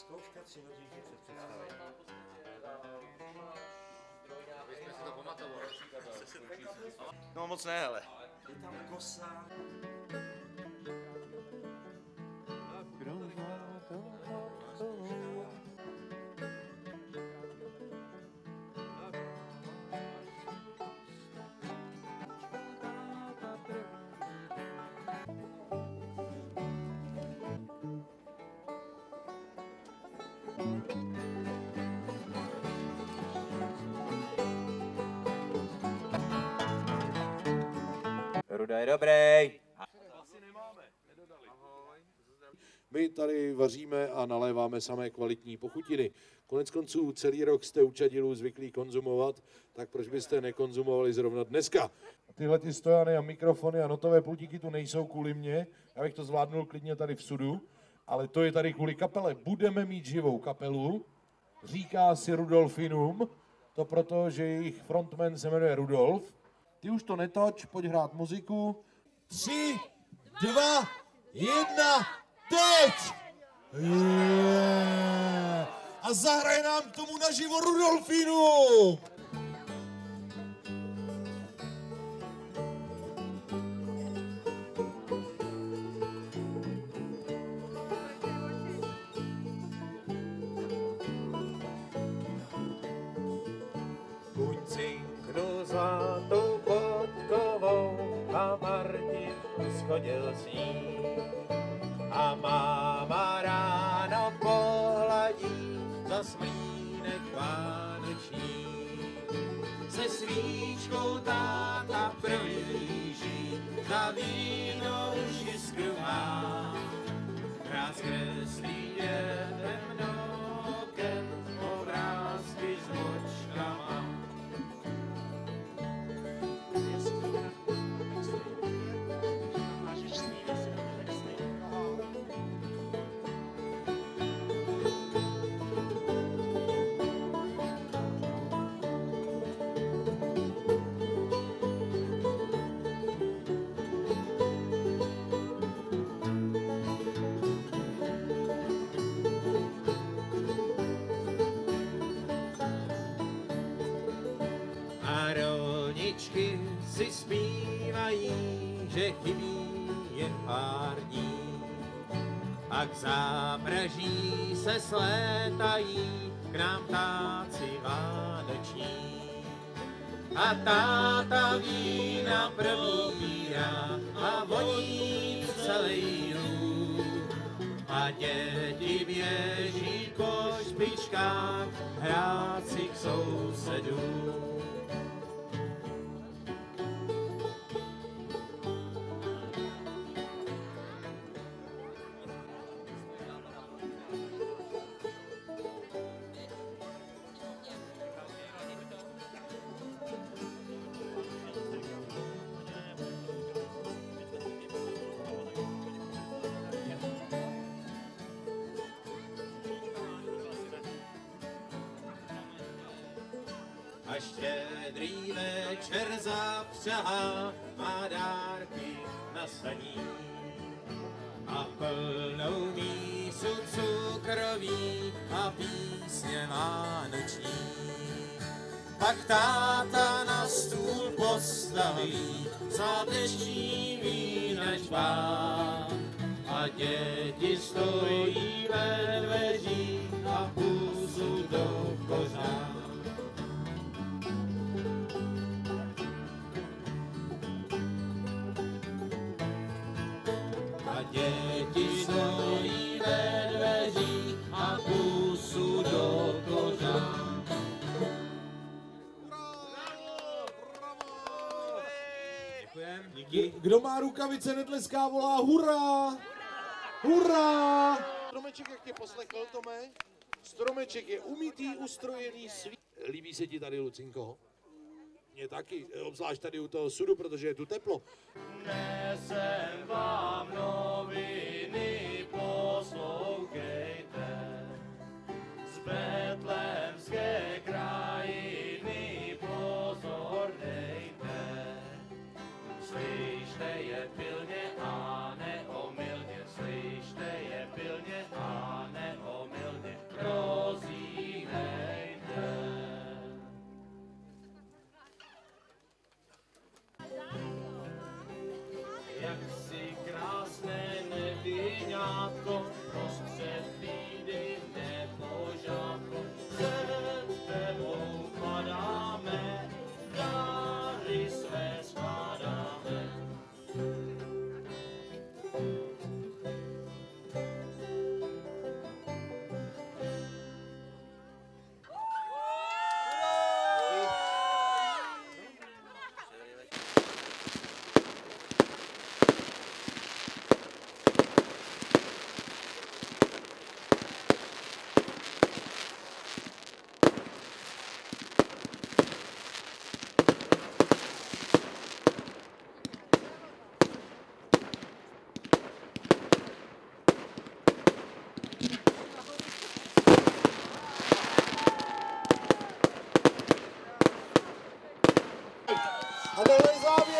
Zkouška 3 hodinky před představením. Jsme si to pamatovali. No moc ne, hele. Je tam kosa. Ruda je dobrý. My tady vaříme a naléváme samé kvalitní pochutiny. Koneckonců celý rok jste u Čadilů zvyklí konzumovat, tak proč byste nekonzumovali zrovna dneska? Tyhle ty stojany a mikrofony a notové pultíky tu nejsou kvůli mně, já bych to zvládnul klidně tady v sudu, ale to je tady kvůli kapele. Budeme mít živou kapelu, říká si Rudolfinum, to proto, že jejich frontman se jmenuje Rudolf. Ty už to netoč, pojď hrát muziku. 3, 2, 1, teď! Yeah. A zahraje nám k tomu naživo Rudolfinu! Kuň cinknul zlatou podkovou a Martin schodil s ní. A máma ráno pohladí za smlínek vánoční. Se svíčkou táta projíždí, za vínou žiskru má. Rád zkreslí dětem nokem obrázky s očkama. A rolničky si zpívají, že chybí jen pár dní. A k zápraží se slétají k nám ptáci vánoční. A táta vína probírá a voní celý dům. A děti běží po špičkách hrát si k sousedům. A štědrý večer zapřahá má dárky na saní. A plnou mísu cukroví a písně vánoční. Pak táta na stůl postaví sváteční vína čbán. A děti stojí ve dveřích a půjdu do kořán. A děti stojí ve dveřích a pusu do kořán. Děkujem. Díky. Kdo má rukavice netleská, volá hurá! Hurá! Stromeček, jak tě poslechl, Tome? Stromeček je umytý, ustrojený, Líbí se ti tady, Lucinko? Mně taky, obzvlášť tady u toho sudu, protože je tu teplo. Nesem vám noviny, poslouchejte. Z betlémské krajiny pozor dejte. Slyšte je pilně a neomylně, slyšte je pilně a neomylně. A tohle je závěr!